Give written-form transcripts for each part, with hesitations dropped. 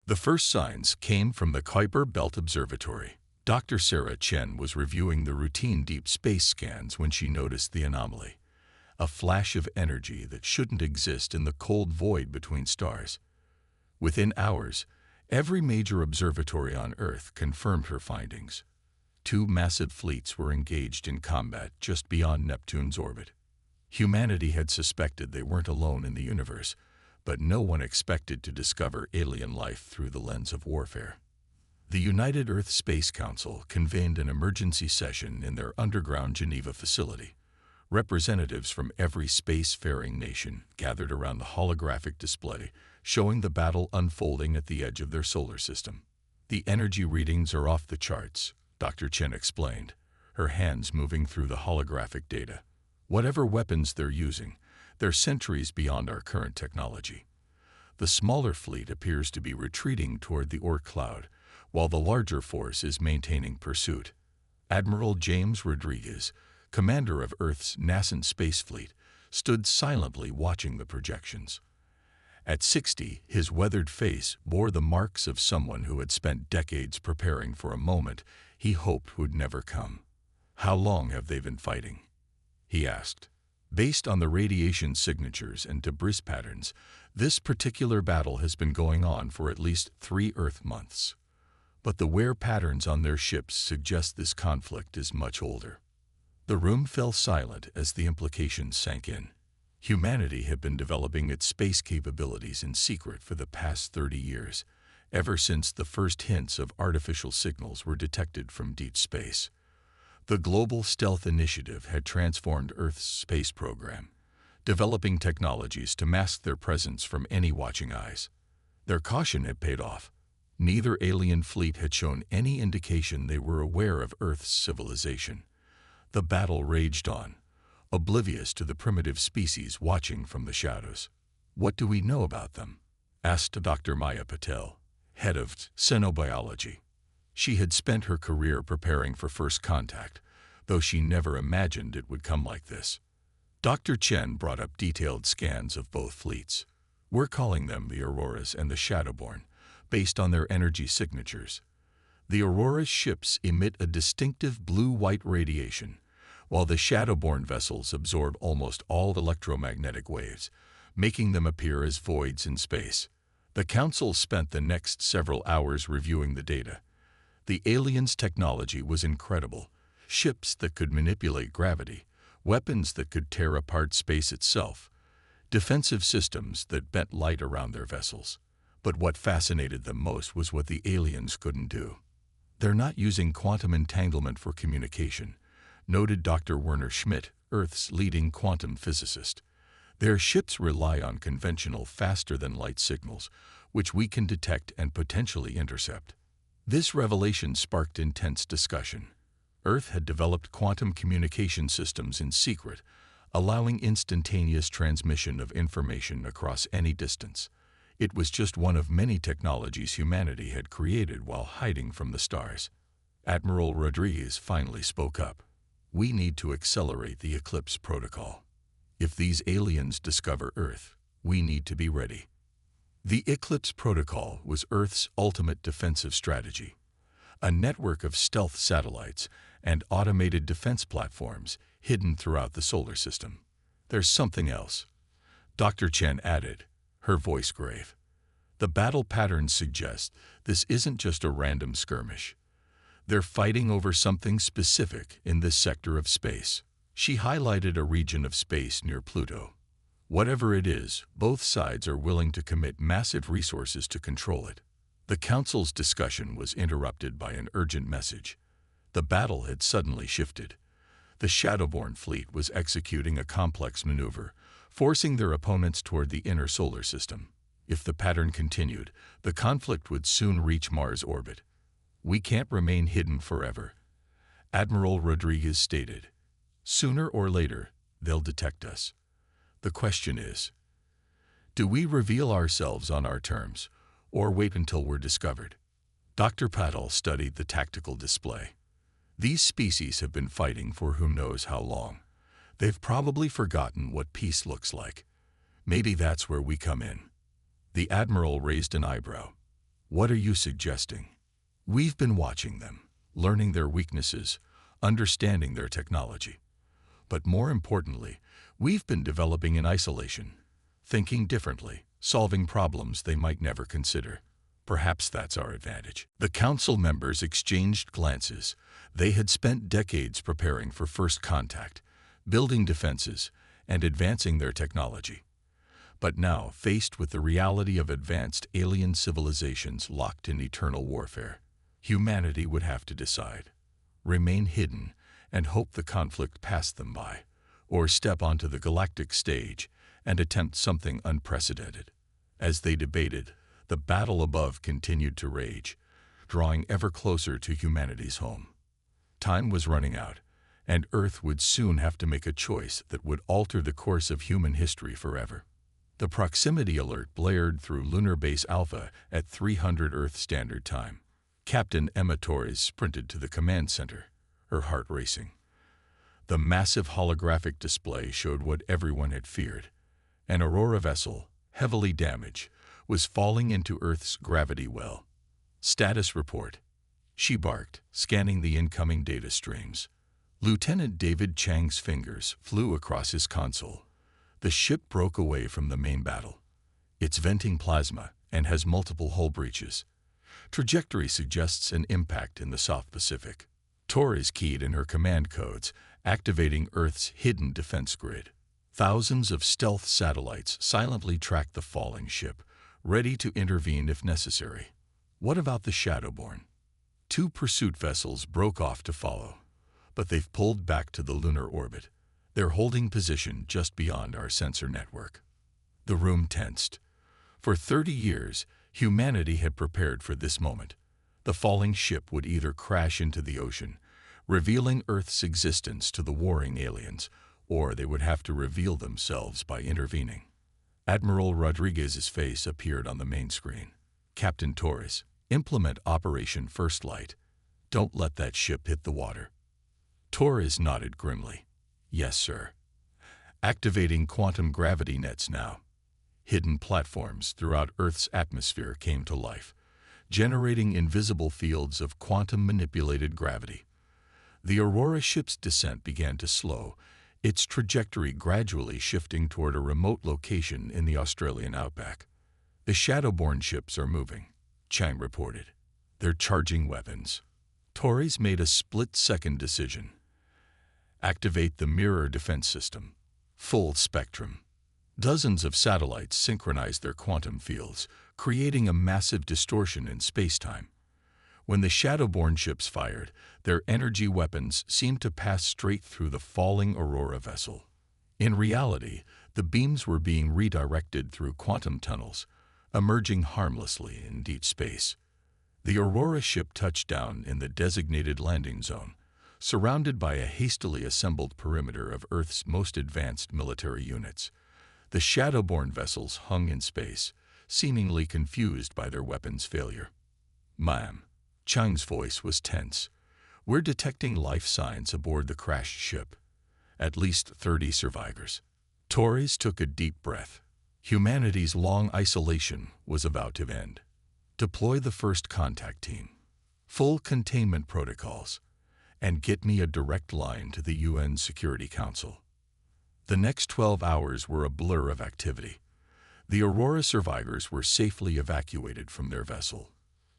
The first signs came from the Kuiper Belt Observatory. Dr. Sarah Chen was reviewing the routine deep space scans when she noticed the anomaly, a flash of energy that shouldn't exist in the cold void between stars. Within hours, every major observatory on Earth confirmed her findings. Two massive fleets were engaged in combat just beyond Neptune's orbit. Humanity had suspected they weren't alone in the universe, but no one expected to discover alien life through the lens of warfare. The United Earth Space Council convened an emergency session in their underground Geneva facility. Representatives from every space-faring nation gathered around the holographic display, showing the battle unfolding at the edge of their solar system. "The energy readings are off the charts," Dr. Chen explained, her hands moving through the holographic data. "Whatever weapons they're using, they're centuries beyond our current technology. The smaller fleet appears to be retreating toward the Oort cloud, while the larger force is maintaining pursuit." Admiral James Rodriguez, commander of Earth's nascent space fleet, stood silently watching the projections. At 60, his weathered face bore the marks of someone who had spent decades preparing for a moment he hoped would never come. "How long have they been fighting?" he asked. "Based on the radiation signatures and debris patterns, this particular battle has been going on for at least 3 Earth months. But the wear patterns on their ships suggest this conflict is much older." The room fell silent as the implications sank in. Humanity had been developing its space capabilities in secret for the past 30 years, ever since the first hints of artificial signals were detected from deep space. The Global Stealth Initiative had transformed Earth's space program, developing technologies to mask their presence from any watching eyes. Their caution had paid off. Neither alien fleet had shown any indication they were aware of Earth's civilization. The battle raged on, oblivious to the primitive species watching from the shadows. "What do we know about them?" asked Dr. Maya Patel, head of xenobiology. She had spent her career preparing for first contact, though she never imagined it would come like this. Dr. Chen brought up detailed scans of both fleets. "We're calling them the Auroras and the Shadowborn, based on their energy signatures. The Aurora's ships emit a distinctive blue-white radiation, while the Shadowborn vessels absorb almost all electromagnetic waves, making them appear as voids in space." The Council spent the next several hours reviewing the data. The aliens' technology was incredible. Ships that could manipulate gravity, weapons that could tear apart space itself, defensive systems that bent light around their vessels. But what fascinated them most was what the aliens couldn't do. "They're not using quantum entanglement for communication," noted Dr. Werner Schmidt, Earth's leading quantum physicist. "Their ships rely on conventional faster-than-light signals, which we can detect and potentially intercept." This revelation sparked intense discussion. Earth had developed quantum communication systems in secret, allowing instantaneous transmission of information across any distance. It was just one of many technologies humanity had created while hiding from the stars. Admiral Rodriguez finally spoke up. "We need to accelerate the Eclipse Protocol. If these aliens discover Earth, we need to be ready." The Eclipse Protocol was Earth's ultimate defensive strategy. A network of stealth satellites and automated defense platforms hidden throughout the solar system. "There's something else," Dr. Chen added, her voice grave. "The battle patterns suggest this isn't just a random skirmish. They're fighting over something specific in this sector of space." She highlighted a region of space near Pluto. "Whatever it is, both sides are willing to commit massive resources to control it." The Council's discussion was interrupted by an urgent message. The battle had suddenly shifted. The Shadowborn fleet was executing a complex maneuver, forcing their opponents toward the inner solar system. If the pattern continued, the conflict would soon reach Mars' orbit. "We can't remain hidden forever," Admiral Rodriguez stated. "Sooner or later, they'll detect us. The question is, do we reveal ourselves on our terms, or wait until we're discovered?" Dr. Patel studied the tactical display. "These species have been fighting for who knows how long. They've probably forgotten what peace looks like. Maybe that's where we come in." The Admiral raised an eyebrow. What are you suggesting? We've been watching them, learning their weaknesses, understanding their technology. But more importantly, we've been developing in isolation, thinking differently, solving problems they might never consider. Perhaps that's our advantage. The council members exchanged glances. They had spent decades preparing for first contact, building defenses, and advancing their technology. But now, faced with the reality of advanced alien civilizations locked in eternal warfare, humanity would have to decide: remain hidden and hope the conflict passed them by, or step onto the galactic stage and attempt something unprecedented. As they debated, the battle above continued to rage, drawing ever closer to humanity's home. Time was running out, and Earth would soon have to make a choice that would alter the course of human history forever. The proximity alert blared through Lunar Base Alpha at 300 Earth Standard Time. Captain Emma Torres sprinted to the command center, her heart racing. The massive holographic display showed what everyone had feared. An Aurora vessel, heavily damaged, was falling into Earth's gravity well. Status report, she barked, scanning the incoming data streams. Lieutenant David Chang's fingers flew across his console. The ship broke away from the main battle. It's venting plasma and has multiple hull breaches. Trajectory suggests an impact in the South Pacific. Torres keyed in her command codes, activating Earth's hidden defense grid. Thousands of stealth satellites silently tracked the falling ship, ready to intervene if necessary. What about the Shadowborn? 2 pursuit vessels broke off to follow, but they've pulled back to the lunar orbit. They're holding position just beyond our sensor network. The room tensed. For 30 years, humanity had prepared for this moment. The falling ship would either crash into the ocean, revealing Earth's existence to the warring aliens, or they would have to reveal themselves by intervening. Admiral Rodriguez's face appeared on the main screen. Captain Torres, implement Operation First Light. Don't let that ship hit the water. Torres nodded grimly. Yes, sir. Activating quantum gravity nets now. Hidden platforms throughout Earth's atmosphere came to life, generating invisible fields of quantum-manipulated gravity. The Aurora ship's descent began to slow, its trajectory gradually shifting toward a remote location in the Australian outback. The Shadowborn ships are moving, Chang reported. They're charging weapons. Torres made a split-second decision. Activate the mirror defense system. Full spectrum. Dozens of satellites synchronized their quantum fields, creating a massive distortion in space-time. When the Shadowborn ships fired, their energy weapons seemed to pass straight through the falling Aurora vessel. In reality, the beams were being redirected through quantum tunnels, emerging harmlessly in deep space. The Aurora ship touched down in the designated landing zone, surrounded by a hastily assembled perimeter of Earth's most advanced military units. The Shadowborn vessels hung in space, seemingly confused by their weapons' failure. Ma'am, Chang's voice was tense. We're detecting life signs aboard the crashed ship. At least 30 survivors. Torres took a deep breath. Humanity's long isolation was about to end. Deploy the first contact team. Full containment protocols. And get me a direct line to the UN Security Council. The next 12 hours were a blur of activity. The Aurora survivors were safely evacuated from their vessel.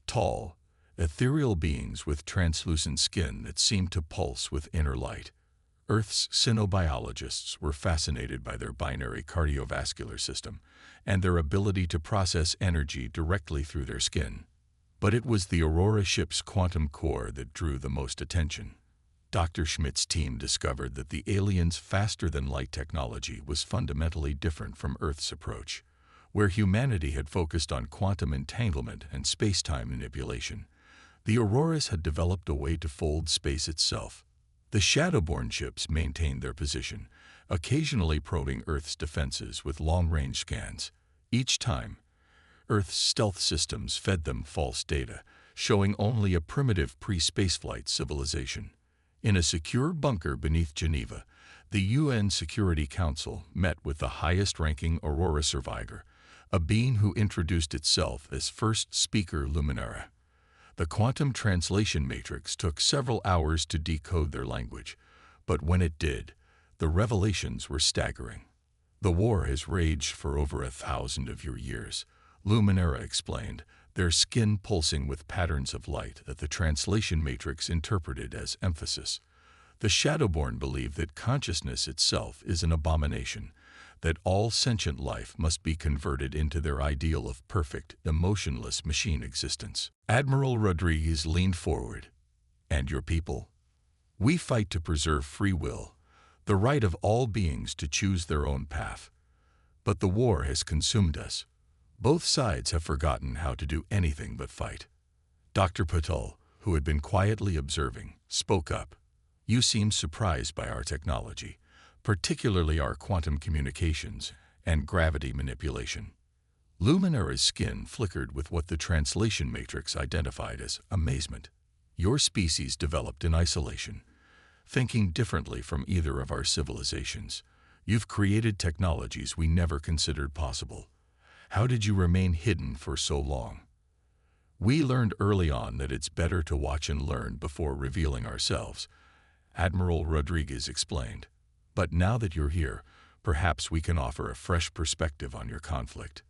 Tall, ethereal beings with translucent skin that seemed to pulse with inner light. Earth's cynobiologists were fascinated by their binary cardiovascular system and their ability to process energy directly through their skin. But it was the Aurora ship's quantum core that drew the most attention. Dr. Schmidt's team discovered that the aliens' faster-than-light technology was fundamentally different from Earth's approach. Where humanity had focused on quantum entanglement and space-time manipulation, the Auroras had developed a way to fold space itself. The Shadowborn ships maintained their position, occasionally probing Earth's defenses with long-range scans. Each time, Earth's stealth systems fed them false data, showing only a primitive pre-spaceflight civilization. In a secure bunker beneath Geneva, the UN Security Council met with the highest-ranking Aurora survivor, a being who introduced itself as first speaker Luminara. The quantum translation matrix took several hours to decode their language, but when it did, the revelations were staggering. The war has raged for over 1,000 of your years, Luminara explained, their skin pulsing with patterns of light that the translation matrix interpreted as emphasis. The Shadowborn believe that consciousness itself is an abomination, that all sentient life must be converted into their ideal of perfect, emotionless machine existence. Admiral Rodriguez leaned forward. And your people? We fight to preserve free will, the right of all beings to choose their own path. But the war has consumed us. Both sides have forgotten how to do anything but fight. Dr. Patel, who had been quietly observing, spoke up. You seem surprised by our technology, particularly our quantum communications and gravity manipulation. Luminara's skin flickered with what the translation matrix identified as amazement. Your species developed in isolation, thinking differently from either of our civilizations. You've created technologies we never considered possible. How did you remain hidden for so long? We learned early on that it's better to watch and learn before revealing ourselves, Admiral Rodriguez explained. But now that you're here, perhaps we can offer a fresh perspective on your conflict.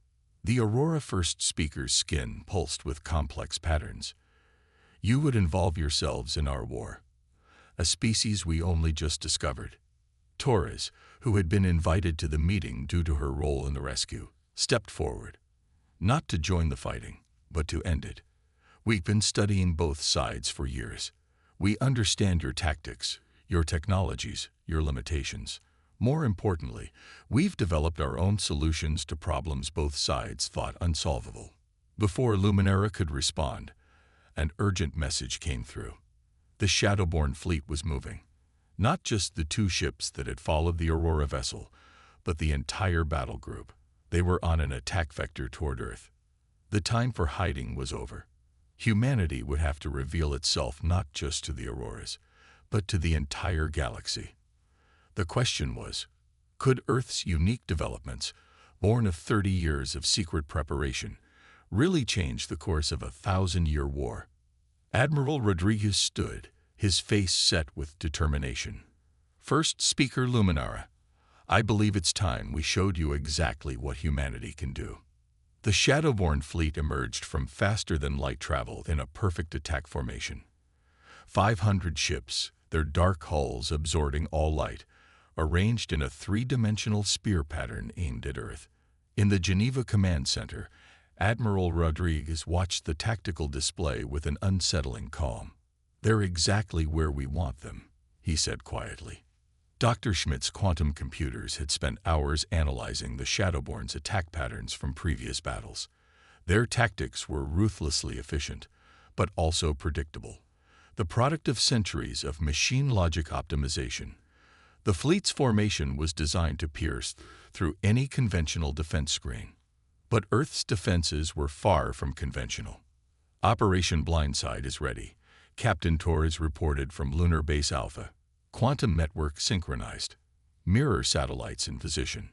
The Aurora First Speaker's skin pulsed with complex patterns. You would involve yourselves in our war, a species we only just discovered. Torres, who had been invited to the meeting due to her role in the rescue, stepped forward, not to join the fighting, but to end it. We've been studying both sides for years. We understand your tactics, your technologies, your limitations. More importantly, we've developed our own solutions to problems both sides thought unsolvable. Before Luminara could respond, an urgent message came through. The Shadowborn fleet was moving. Not just the two ships that had followed the Aurora vessel, but the entire battle group. They were on an attack vector toward Earth. The time for hiding was over. Humanity would have to reveal itself not just to the Auroras, but to the entire galaxy. The question was, could Earth's unique developments, born of 30 years of secret preparation, really change the course of a 1,000-year war? Admiral Rodriguez stood, his face set with determination. First Speaker Luminara, I believe it's time we showed you exactly what humanity can do. The Shadowborn fleet emerged from faster-than-light travel in a perfect attack formation. 500 ships, their dark hulls absorbing all light, arranged in a three-dimensional spear pattern aimed at Earth. In the Geneva Command Center, Admiral Rodriguez watched the tactical display with an unsettling calm. They're exactly where we want them, he said quietly. Dr. Schmidt's quantum computers had spent hours analyzing the Shadowborn's attack patterns from previous battles. Their tactics were ruthlessly efficient, but also predictable, the product of centuries of machine logic optimization. The fleet's formation was designed to pierce through any conventional defense screen. But Earth's defenses were far from conventional. Operation Blindside is ready, Captain Torres reported from Lunar Base Alpha. Quantum network synchronized. Mirror satellites in position.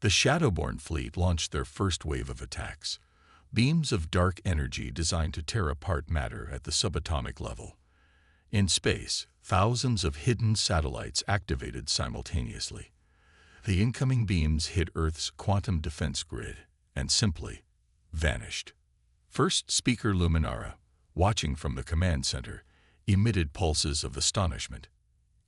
The Shadowborn fleet launched their first wave of attacks. Beams of dark energy designed to tear apart matter at the subatomic level. In space, thousands of hidden satellites activated simultaneously. The incoming beams hit Earth's quantum defense grid and simply vanished. First Speaker Luminara, watching from the command center, emitted pulses of astonishment.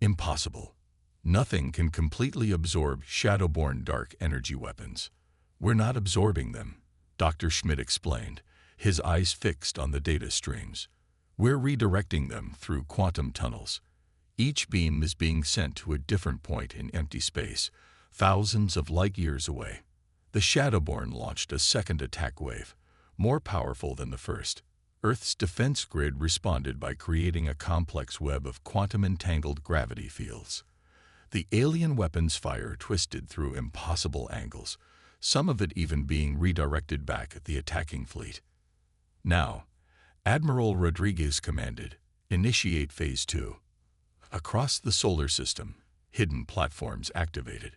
Impossible. Nothing can completely absorb Shadowborn dark energy weapons. We're not absorbing them, Dr. Schmidt explained, his eyes fixed on the data streams. We're redirecting them through quantum tunnels. Each beam is being sent to a different point in empty space, thousands of light years away. The Shadowborn launched a second attack wave, more powerful than the first. Earth's defense grid responded by creating a complex web of quantum-entangled gravity fields. The alien weapons fire twisted through impossible angles, some of it even being redirected back at the attacking fleet. Now, Admiral Rodriguez commanded, initiate Phase 2. Across the solar system, hidden platforms activated.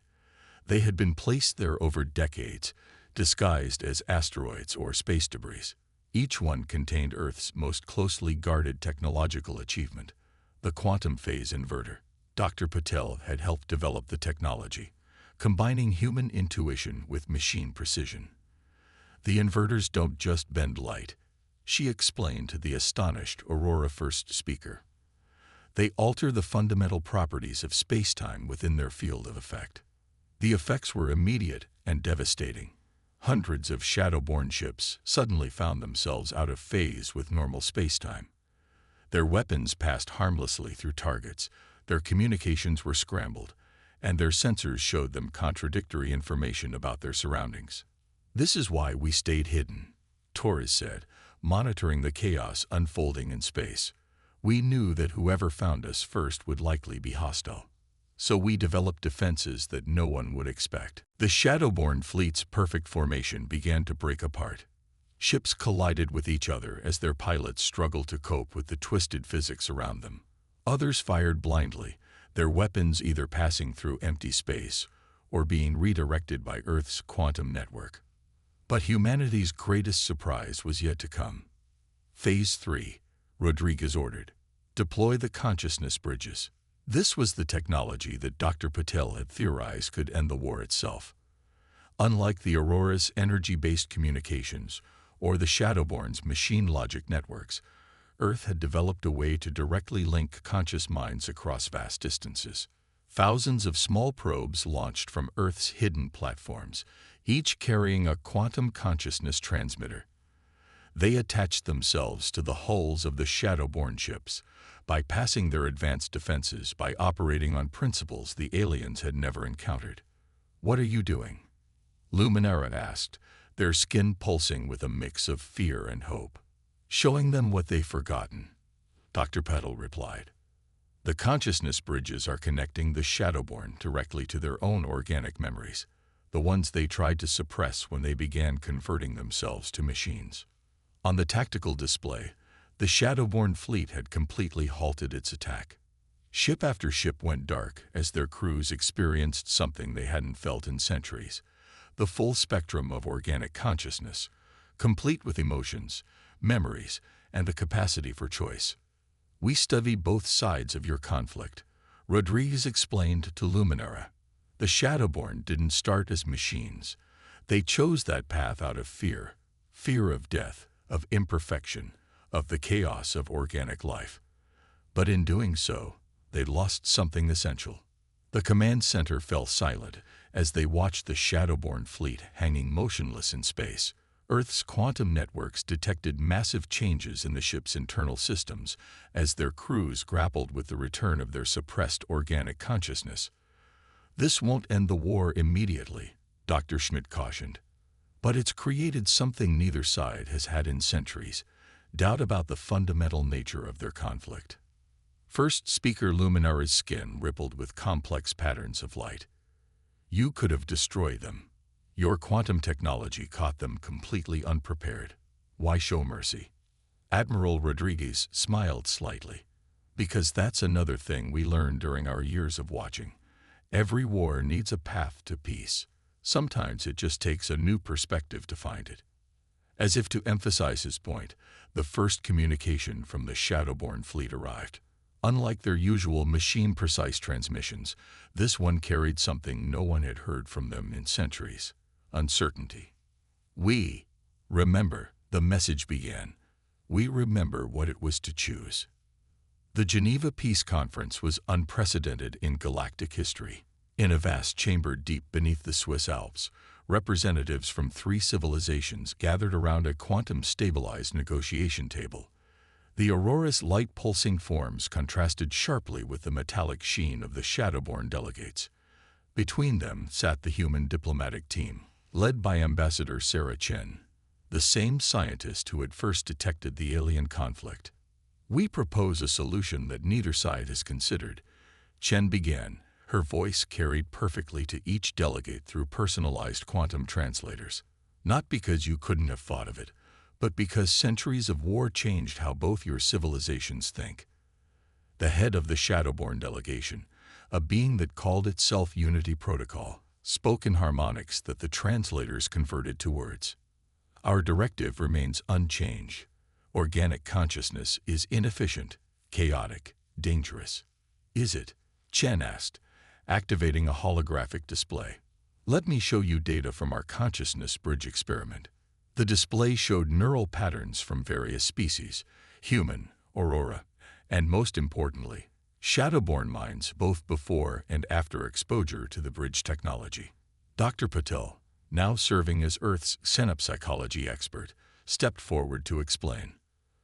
They had been placed there over decades, disguised as asteroids or space debris. Each one contained Earth's most closely guarded technological achievement, the quantum phase inverter. Dr. Patel had helped develop the technology, combining human intuition with machine precision. The inverters don't just bend light, she explained to the astonished Aurora first speaker. They alter the fundamental properties of space-time within their field of effect. The effects were immediate and devastating. Hundreds of shadow-born ships suddenly found themselves out of phase with normal space-time. Their weapons passed harmlessly through targets, their communications were scrambled, and their sensors showed them contradictory information about their surroundings. "This is why we stayed hidden," Torres said, monitoring the chaos unfolding in space. "We knew that whoever found us first would likely be hostile. So we developed defenses that no one would expect." The Shadowborn fleet's perfect formation began to break apart. Ships collided with each other as their pilots struggled to cope with the twisted physics around them. Others fired blindly, their weapons either passing through empty space or being redirected by Earth's quantum network. But humanity's greatest surprise was yet to come. Phase 3, Rodriguez ordered. Deploy the consciousness bridges. This was the technology that Dr. Patel had theorized could end the war itself. Unlike the Aurora's energy-based communications or the Shadowborn's machine logic networks, Earth had developed a way to directly link conscious minds across vast distances. Thousands of small probes launched from Earth's hidden platforms, each carrying a quantum consciousness transmitter. They attached themselves to the hulls of the Shadowborn ships, bypassing their advanced defenses by operating on principles the aliens had never encountered. "What are you doing?" Luminara asked, their skin pulsing with a mix of fear and hope. "Showing them what they've forgotten," Dr. Patel replied. "The consciousness bridges are connecting the Shadowborn directly to their own organic memories, the ones they tried to suppress when they began converting themselves to machines." On the tactical display, the Shadowborn fleet had completely halted its attack. Ship after ship went dark as their crews experienced something they hadn't felt in centuries, the full spectrum of organic consciousness, complete with emotions, memories, and the capacity for choice. "We study both sides of your conflict," Rodriguez explained to Luminara. "The Shadowborn didn't start as machines. They chose that path out of fear of death, of imperfection, of the chaos of organic life. But in doing so, they lost something essential." The command center fell silent as they watched the Shadowborn fleet hanging motionless in space. Earth's quantum networks detected massive changes in the ship's internal systems as their crews grappled with the return of their suppressed organic consciousness. "This won't end the war immediately," Dr. Schmidt cautioned. "But it's created something neither side has had in centuries, doubt about the fundamental nature of their conflict." First speaker Luminara's skin rippled with complex patterns of light. "You could have destroyed them. Your quantum technology caught them completely unprepared. Why show mercy?" Admiral Rodriguez smiled slightly. "Because that's another thing we learned during our years of watching. Every war needs a path to peace. Sometimes it just takes a new perspective to find it." As if to emphasize his point, the first communication from the Shadowborn fleet arrived. Unlike their usual machine-precise transmissions, this one carried something no one had heard from them in centuries: uncertainty. "We remember," the message began. "We remember what it was to choose." The Geneva Peace Conference was unprecedented in galactic history. In a vast chamber deep beneath the Swiss Alps, representatives from 3 civilizations gathered around a quantum-stabilized negotiation table. The Aurora's light-pulsing forms contrasted sharply with the metallic sheen of the Shadowborn delegates. Between them sat the human diplomatic team, led by Ambassador Sarah Chen, the same scientist who had first detected the alien conflict. "We propose a solution that neither side has considered," Chen began, her voice carried perfectly to each delegate through personalized quantum translators. "Not because you couldn't have thought of it, but because centuries of war changed how both your civilizations think." The head of the Shadowborn delegation, a being that called itself Unity Protocol, spoke in harmonics that the translators converted to words. Our directive remains unchanged. Organic consciousness is inefficient, chaotic, dangerous. Is it? Chen asked, activating a holographic display. Let me show you data from our consciousness bridge experiment. The display showed neural patterns from various species, human, aurora, and most importantly, shadowborn minds both before and after exposure to the bridge technology. Dr. Patel, now serving as Earth's synapsepsychology expert, stepped forward to explain.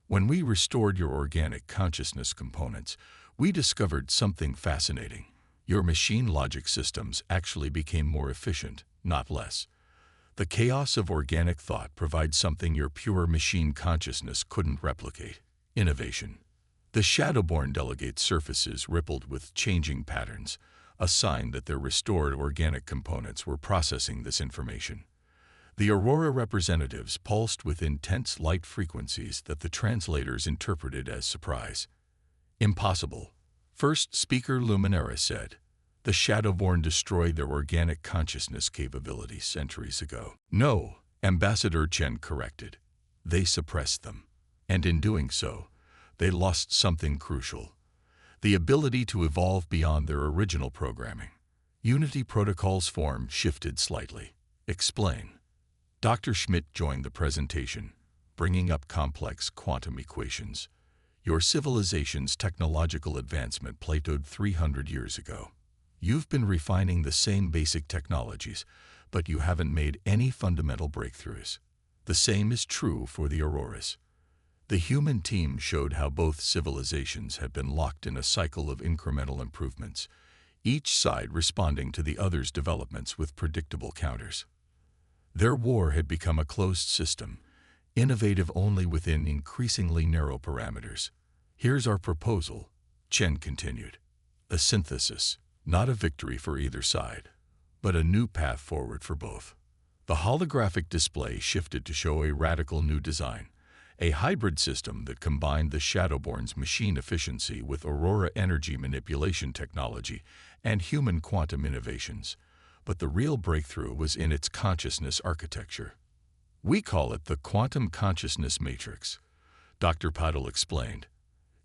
When we restored your organic consciousness components, we discovered something fascinating. Your machine logic systems actually became more efficient, not less. The chaos of organic thought provides something your pure machine consciousness couldn't replicate: innovation. The shadowborn delegate surfaces rippled with changing patterns, a sign that their restored organic components were processing this information. The aurora representatives pulsed with intense light frequencies that the translators interpreted as surprise. Impossible, first speaker Luminaris said. The shadowborn destroyed their organic consciousness capabilities centuries ago. No, Ambassador Chen corrected. They suppressed them. And in doing so, they lost something crucial: the ability to evolve beyond their original programming. Unity Protocol's form shifted slightly. Explain. Dr. Schmidt joined the presentation, bringing up complex quantum equations. Your civilization's technological advancement plateaued 300 years ago. You've been refining the same basic technologies, but you haven't made any fundamental breakthroughs. The same is true for the auroras. The human team showed how both civilizations had been locked in a cycle of incremental improvements, each side responding to the other's developments with predictable counters. Their war had become a closed system, innovative only within increasingly narrow parameters. Here's our proposal, Chen continued. A synthesis, not a victory for either side, but a new path forward for both. The holographic display shifted to show a radical new design, a hybrid system that combined the Shadowborn's machine efficiency with Aurora energy manipulation technology and human quantum innovations. But the real breakthrough was in its consciousness architecture. We call it the quantum consciousness matrix, Dr. Patel explained.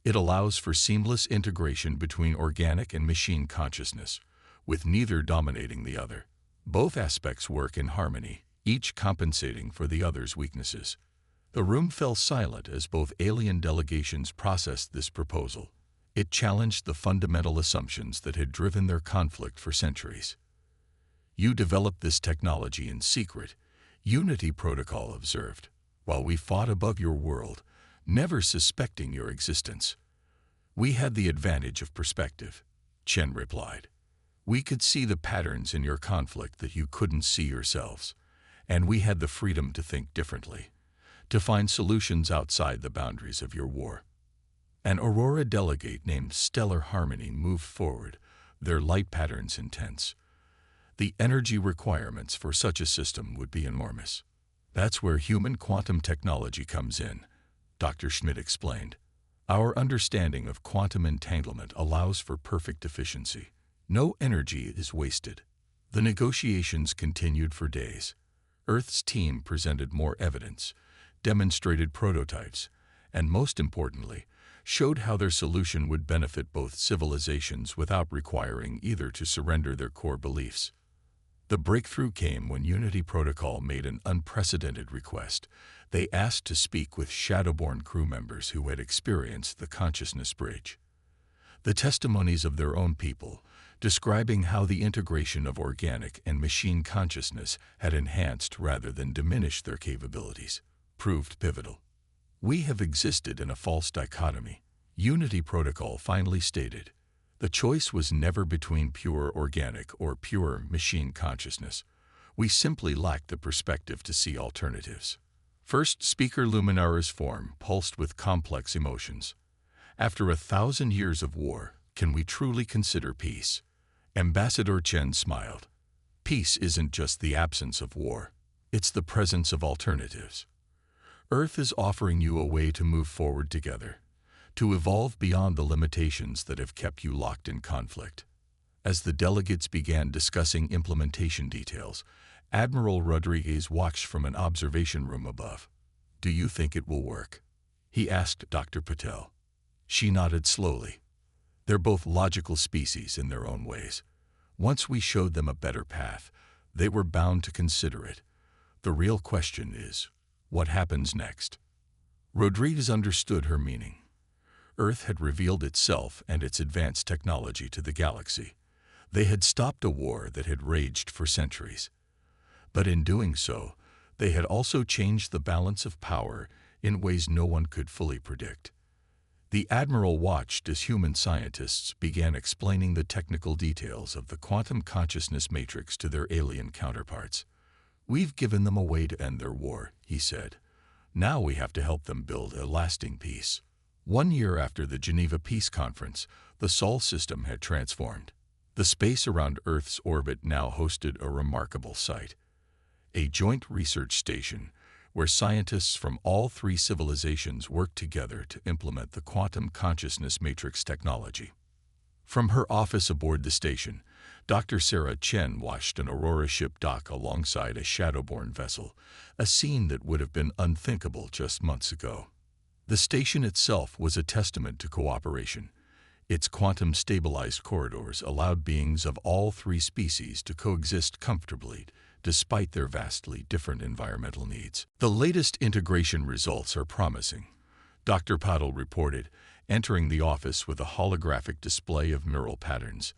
It allows for seamless integration between organic and machine consciousness, with neither dominating the other. Both aspects work in harmony, each compensating for the other's weaknesses. The room fell silent as both alien delegations processed this proposal. It challenged the fundamental assumptions that had driven their conflict for centuries. You developed this technology in secret, Unity Protocol observed, while we fought above your world, never suspecting your existence. We had the advantage of perspective, Chen replied. We could see the patterns in your conflict that you couldn't see yourselves, and we had the freedom to think differently, to find solutions outside the boundaries of your war. An Aurora delegate named Stellar Harmony moved forward, their light patterns intense. The energy requirements for such a system would be enormous. That's where human quantum technology comes in, Dr. Schmidt explained. Our understanding of quantum entanglement allows for perfect efficiency. No energy is wasted. The negotiations continued for days. Earth's team presented more evidence, demonstrated prototypes, and most importantly, showed how their solution would benefit both civilizations without requiring either to surrender their core beliefs. The breakthrough came when Unity Protocol made an unprecedented request. They asked to speak with Shadowborn crew members who had experienced the consciousness bridge. The testimonies of their own people, describing how the integration of organic and machine consciousness had enhanced rather than diminished their capabilities, proved pivotal. We have existed in a false dichotomy, Unity Protocol finally stated. The choice was never between pure organic or pure machine consciousness. We simply lacked the perspective to see alternatives. First speaker Luminara's form pulsed with complex emotions. After 1,000 years of war, can we truly consider peace? Ambassador Chen smiled. Peace isn't just the absence of war. It's the presence of alternatives. Earth is offering you a way to move forward together, to evolve beyond the limitations that have kept you locked in conflict. As the delegates began discussing implementation details, Admiral Rodriguez watched from an observation room above. "Do you think it will work?" he asked Dr. Patel. She nodded slowly. "They're both logical species in their own ways. Once we showed them a better path, they were bound to consider it. The real question is, what happens next?" Rodriguez understood her meaning. Earth had revealed itself and its advanced technology to the galaxy. They had stopped a war that had raged for centuries. But in doing so, they had also changed the balance of power in ways no one could fully predict. The Admiral watched as human scientists began explaining the technical details of the quantum consciousness matrix to their alien counterparts. "We've given them a way to end their war," he said. "Now we have to help them build a lasting peace." 1 year after the Geneva Peace Conference, the Sol system had transformed. The space around Earth's orbit now hosted a remarkable sight: a joint research station where scientists from all 3 civilizations worked together to implement the quantum consciousness matrix technology. From her office aboard the station, Dr. Sarah Chen watched an Aurora ship dock alongside a Shadowborn vessel, a scene that would have been unthinkable just months ago. The station itself was a testament to cooperation. Its quantum-stabilized corridors allowed beings of all 3 species to coexist comfortably, despite their vastly different environmental needs. "The latest integration results are promising," Dr. Patel reported, entering the office with a holographic display of neural patterns.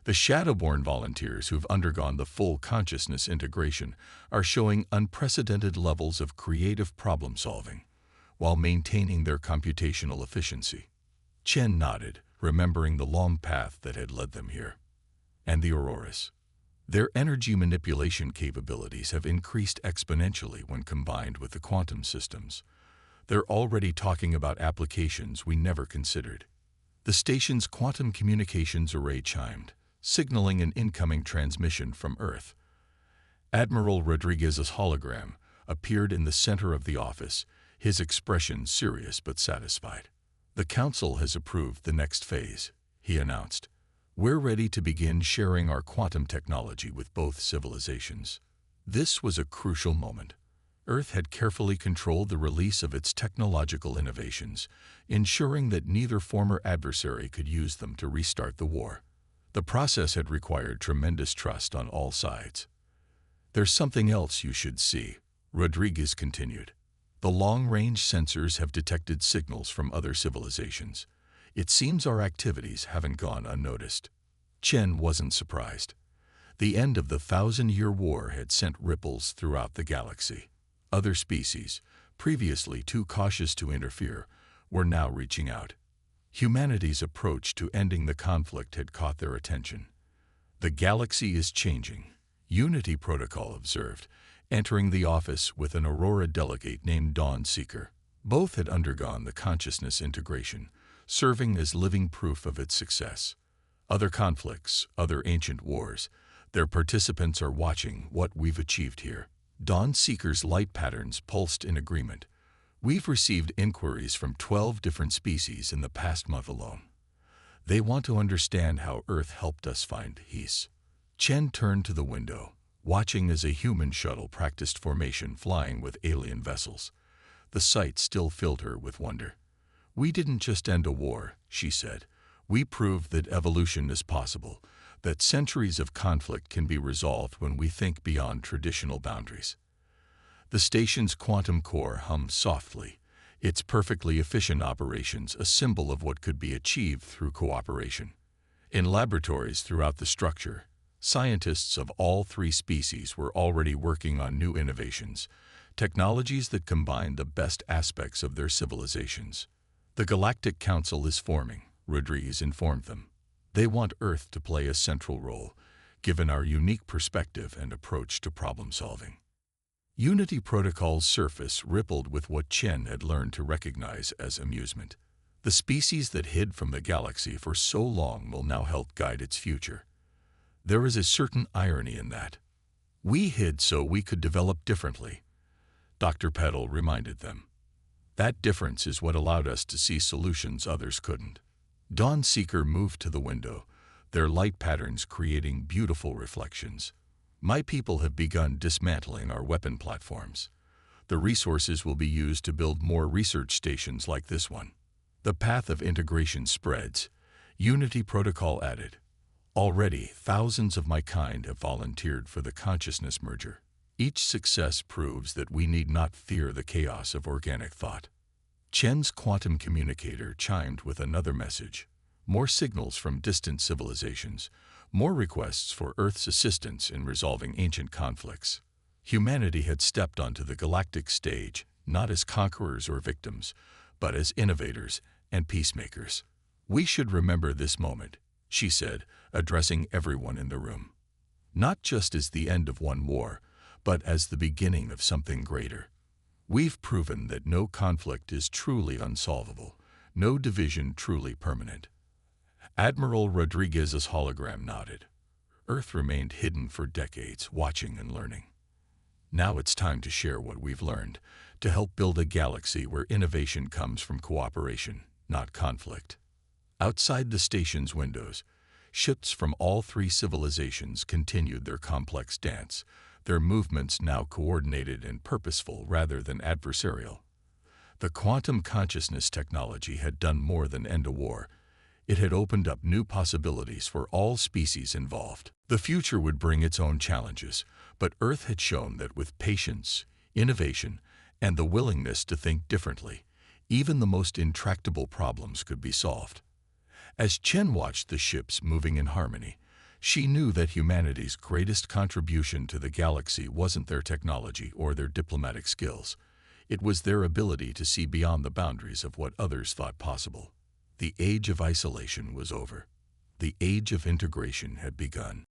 "The Shadowborn volunteers who've undergone the full consciousness integration are showing unprecedented levels of creative problem-solving, while maintaining their computational efficiency." Chen nodded, remembering the long path that had led them here. "And the Auroras? Their energy manipulation capabilities have increased exponentially when combined with the quantum systems. They're already talking about applications we never considered." The station's quantum communications array chimed, signaling an incoming transmission from Earth. Admiral Rodriguez's hologram appeared in the center of the office, his expression serious but satisfied. "The Council has approved the next phase," he announced. "We're ready to begin sharing our quantum technology with both civilizations." This was a crucial moment. Earth had carefully controlled the release of its technological innovations, ensuring that neither former adversary could use them to restart the war. The process had required tremendous trust on all sides. "There's something else you should see," Rodriguez continued. "The long-range sensors have detected signals from other civilizations. It seems our activities haven't gone unnoticed." Chen wasn't surprised. The end of the 1,000-year war had sent ripples throughout the galaxy. Other species, previously too cautious to interfere, were now reaching out. Humanity's approach to ending the conflict had caught their attention. "The galaxy is changing," Unity Protocol observed, entering the office with an Aurora delegate named Dawn Seeker. Both had undergone the consciousness integration, serving as living proof of its success. "Other conflicts, other ancient wars, their participants are watching what we've achieved here." Dawn Seeker's light patterns pulsed in agreement. "We've received inquiries from 12 different species in the past month alone. They want to understand how Earth helped us find peace." Chen turned to the window, watching as a human shuttle practiced formation flying with alien vessels. The sight still filled her with wonder. "We didn't just end a war," she said. "We proved that evolution is possible, that centuries of conflict can be resolved when we think beyond traditional boundaries." The station's quantum core hummed softly, its perfectly efficient operations a symbol of what could be achieved through cooperation. In laboratories throughout the structure, scientists of all 3 species were already working on new innovations, technologies that combine the best aspects of their civilizations. "The Galactic Council is forming," Rodriguez informed them. "They want Earth to play a central role, given our unique perspective and approach to problem-solving." Unity Protocol's surface rippled with what Chen had learned to recognize as amusement. The species that hid from the galaxy for so long will now help guide its future. There is a certain irony in that. "We hid so we could develop differently," Dr. Patel reminded them. "That difference is what allowed us to see solutions others couldn't." Dawn Seeker moved to the window, their light patterns creating beautiful reflections. My people have begun dismantling our weapon platforms. The resources will be used to build more research stations like this one. The path of integration spreads. Unity protocol added. Already, thousands of my kind have volunteered for the consciousness merger. Each success proves that we need not fear the chaos of organic thought. Chen's quantum communicator chimed with another message. More signals from distant civilizations, more requests for Earth's assistance in resolving ancient conflicts. Humanity had stepped onto the galactic stage, not as conquerors or victims, but as innovators and peacemakers. We should remember this moment, she said, addressing everyone in the room. Not just as the end of one war, but as the beginning of something greater. We've proven that no conflict is truly unsolvable, no division truly permanent. Admiral Rodriguez's hologram nodded. Earth remained hidden for decades, watching and learning. Now it's time to share what we've learned, to help build a galaxy where innovation comes from cooperation, not conflict. Outside the station's windows, ships from all three civilizations continued their complex dance, their movements now coordinated and purposeful rather than adversarial. The quantum consciousness technology had done more than end a war. It had opened up new possibilities for all species involved. The future would bring its own challenges, but Earth had shown that with patience, innovation, and the willingness to think differently, even the most intractable problems could be solved. As Chen watched the ships moving in harmony, she knew that humanity's greatest contribution to the galaxy wasn't their technology or their diplomatic skills. It was their ability to see beyond the boundaries of what others thought possible. The age of isolation was over. The age of integration had begun.